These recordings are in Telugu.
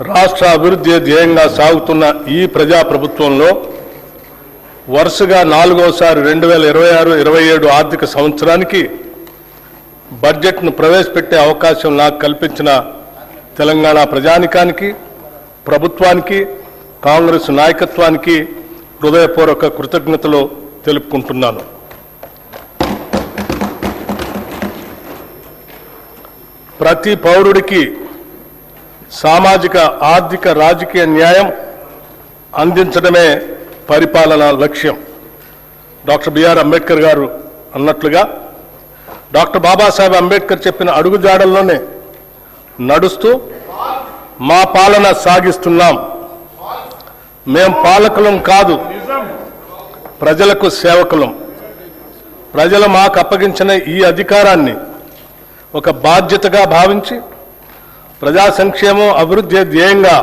రాష్ట్ర అభివృద్ధి ధ్యేయంగా సాగుతున్న ఈ ప్రజాప్రభుత్వంలో వరుసగా నాలుగోసారి 2026-27 ఆర్థిక సంవత్సరానికి బడ్జెట్ను ప్రవేశపెట్టే అవకాశం నాకు కల్పించిన తెలంగాణ ప్రజానికానికి, ప్రభుత్వానికి, కాంగ్రెస్ నాయకత్వానికి హృదయపూర్వక కృతజ్ఞతలు తెలుపుకుంటున్నాను. ప్రతి పౌరుడికి సామాజిక, ఆర్థిక, రాజకీయ న్యాయం అందించడమే పరిపాలన లక్ష్యం. డాక్టర్ బిఆర్ అంబేద్కర్ గారు అన్నట్లుగా డాక్టర్ బాబాసాహెబ్ అంబేద్కర్ చెప్పిన అడుగుజాడల్లోనే నడుస్తూ మా పాలన సాగిస్తున్నాం. మేం పాలకులం కాదు, ప్రజలకు సేవకులం. ప్రజలు మాకు అప్పగించిన ఈ అధికారాన్ని ఒక బాధ్యతగా భావించి ప్రజా సంక్షేమం, అభివృద్ధి ధ్యేయంగా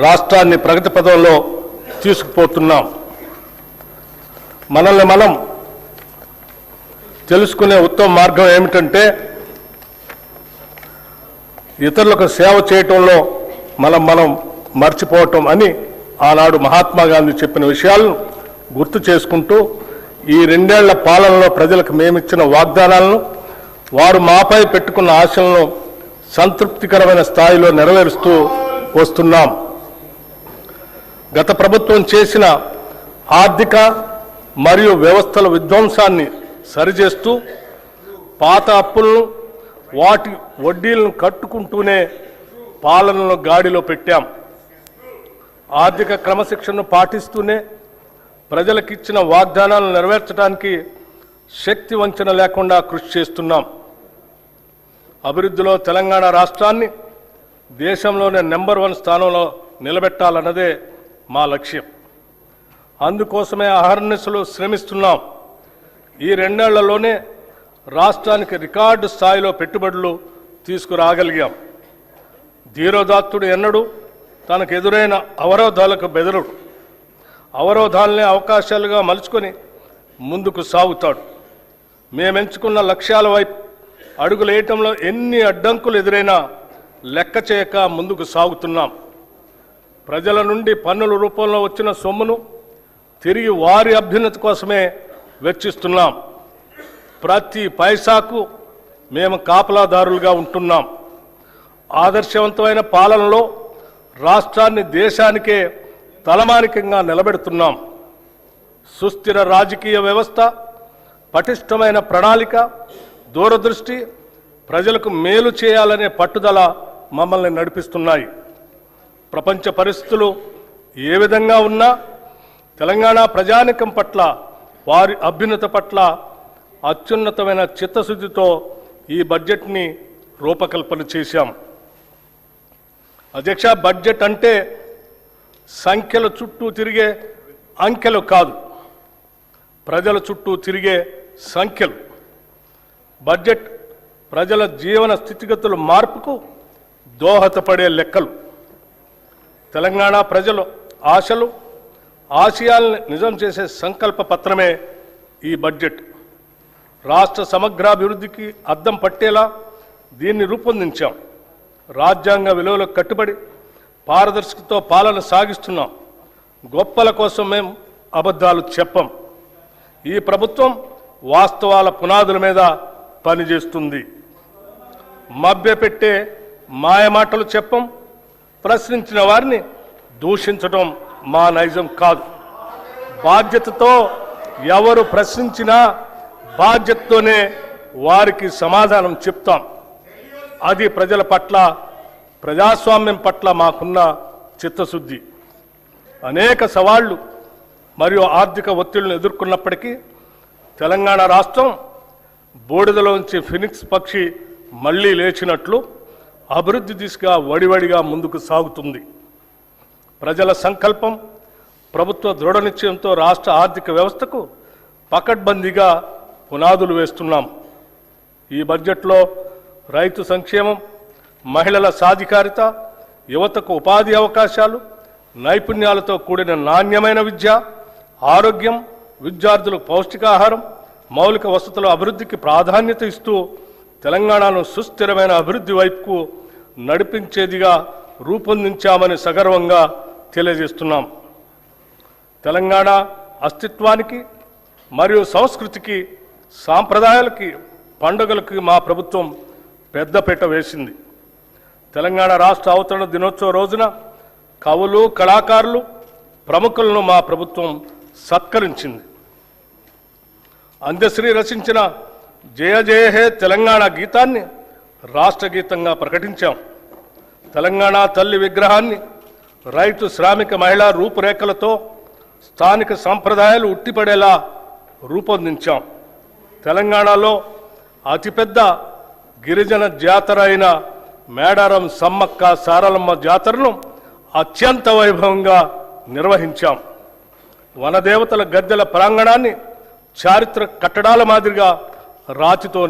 రాష్ట్రాన్ని ప్రగతి పథంలో తీసుకుపోతున్నాం. మనల్ని మనం తెలుసుకునే ఉత్తమ మార్గం ఏమిటంటే ఇతరులకు సేవ చేయటంలో మనం మర్చిపోవటం అని ఆనాడు మహాత్మా గాంధీ చెప్పిన విషయాలను గుర్తు చేసుకుంటూ ఈ 2 ఏళ్ల పాలనలో ప్రజలకు మేమిచ్చిన వాగ్దానాలను, వారు మాపై పెట్టుకున్న ఆశలను సంతృప్తికరమైన స్థాయిలో నెరవేరుస్తూ వస్తున్నాం. గత ప్రభుత్వం చేసిన ఆర్థిక మరియు వ్యవస్థల విధ్వంసాన్ని సరిచేస్తూ పాత అప్పులను, వాటి వడ్డీలను కట్టుకుంటూనే పాలనను గాడిలో పెట్టాం. ఆర్థిక క్రమశిక్షణను పాటిస్తూనే ప్రజలకిచ్చిన వాగ్దానాలను నెరవేర్చడానికి శక్తి వంచన లేకుండా కృషి చేస్తున్నాం. అభివృద్ధిలో తెలంగాణ రాష్ట్రాన్ని దేశంలోనే నెంబర్ 1 స్థానంలో నిలబెట్టాలన్నదే మా లక్ష్యం. అందుకోసమే అహర్నిశలు శ్రమిస్తున్నాం. ఈ 2 ఏళ్లలోనే రాష్ట్రానికి రికార్డు స్థాయిలో పెట్టుబడులు తీసుకురాగలిగాం. ధీరోదాత్తుడు ఎన్నడూ తనకు ఎదురైన అవరోధాలకు బెదరుడు. అవరోధాలనే అవకాశాలుగా మలుచుకొని ముందుకు సాగుతాడు. మేమెంచుకున్న లక్ష్యాల వైపు అడుగులేయటంలో ఎన్ని అడ్డంకులు ఎదురైనా లెక్క చేయక ముందుకు సాగుతున్నాం. ప్రజల నుండి పన్నుల రూపంలో వచ్చిన సొమ్మును తిరిగి వారి అభ్యున్నతి కోసమే వెచ్చిస్తున్నాం. ప్రతి పైసాకు మేము కాపలాదారులుగా ఉంటున్నాం. ఆదర్శవంతమైన పాలనలో రాష్ట్రాన్ని దేశానికే తలమానికంగా నిలబెడుతున్నాం. సుస్థిర రాజకీయ వ్యవస్థ, పటిష్టమైన ప్రణాళిక, దూరదృష్టి, ప్రజలకు మేలు చేయాలనే పట్టుదల మమ్మల్ని నడిపిస్తున్నాయి. ప్రపంచ పరిస్థితులు ఏ విధంగా ఉన్నా తెలంగాణ ప్రజానికం పట్ల, వారి అభ్యున్నత పట్ల అత్యున్నతమైన చిత్తశుద్ధితో ఈ బడ్జెట్ని రూపకల్పన చేశాం. అధ్యక్ష, బడ్జెట్ అంటే సంఖ్యల చుట్టూ తిరిగే అంకెలు కాదు, ప్రజల చుట్టూ తిరిగే సంఖ్యలు. బడ్జెట్ ప్రజల జీవన స్థితిగతుల మార్పుకు దోహదపడే లెక్కలు. తెలంగాణ ప్రజల ఆశలు, ఆశయాలను నిజం చేసే సంకల్ప పత్రమే ఈ బడ్జెట్. రాష్ట్ర సమగ్రాభివృద్ధికి అద్దం పట్టేలా దీన్ని రూపొందించాం. రాజ్యాంగ విలువలకు కట్టుబడి పారదర్శకతో పాలన సాగిస్తున్నాం. గొప్పల కోసం మేము అబద్ధాలు చెప్పం. ఈ ప్రభుత్వం వాస్తవాల పునాదుల మీద పనిచేస్తుంది. మభ్యపెట్టే మాయమాటలు చెప్పం. ప్రశ్నించిన వారిని దూషించడం మా నైజం కాదు. బాధ్యతతో ఎవరు ప్రశ్నించినా బాధ్యతతోనే వారికి సమాధానం చెప్తాం. అది ప్రజల పట్ల, ప్రజాస్వామ్యం పట్ల మాకున్న చిత్తశుద్ధి. అనేక సవాళ్లు మరియు ఆర్థిక ఒత్తిళ్లను ఎదుర్కొన్నప్పటికీ తెలంగాణ రాష్ట్రం బూడిదలోంచి ఫినిక్స్ పక్షి మళ్లీ లేచినట్లు అభివృద్ధి దిశగా వడివడిగా ముందుకు సాగుతుంది. ప్రజల సంకల్పం, ప్రభుత్వ దృఢ నిశ్చయంతో రాష్ట్ర ఆర్థిక వ్యవస్థకు పకడ్బందీగా పునాదులు వేస్తున్నాం. ఈ బడ్జెట్లో రైతు సంక్షేమం, మహిళల సాధికారిత, యువతకు ఉపాధి అవకాశాలు, నైపుణ్యాలతో కూడిన నాణ్యమైన విద్య, ఆరోగ్యం, విద్యార్థులకు పౌష్టికాహారం, మౌలిక వసతుల అభివృద్ధికి ప్రాధాన్యత ఇస్తూ తెలంగాణను సుస్థిరమైన అభివృద్ధి వైపుకు నడిపించేదిగా రూపొందించామని సగర్వంగా తెలియజేస్తున్నాం. తెలంగాణ అస్తిత్వానికి మరియు సంస్కృతికి, సాంప్రదాయాలకి, పండుగలకి మా ప్రభుత్వం పెద్దపీట వేసింది. తెలంగాణ రాష్ట్ర అవతరణ దినోత్సవ రోజున కవులు, కళాకారులు, ప్రముఖులను మా ప్రభుత్వం సత్కరించింది. అందశ్రీ రచించిన జయ జయ హే తెలంగాణ గీతాన్ని రాష్ట్ర గీతంగా ప్రకటించాం. తెలంగాణ తల్లి విగ్రహాన్ని రైతు, శ్రామిక, మహిళా రూపురేఖలతో స్థానిక సంప్రదాయాలు ఉట్టిపడేలా రూపొందించాం. తెలంగాణలో అతిపెద్ద గిరిజన జాతర అయిన మేడారం సమ్మక్క సారలమ్మ జాతరను అత్యంత వైభవంగా నిర్వహించాం. వనదేవతల గద్దెల ప్రాంగణాన్ని చారిత్రక కట్టడాల మాదిరిగా రాతితో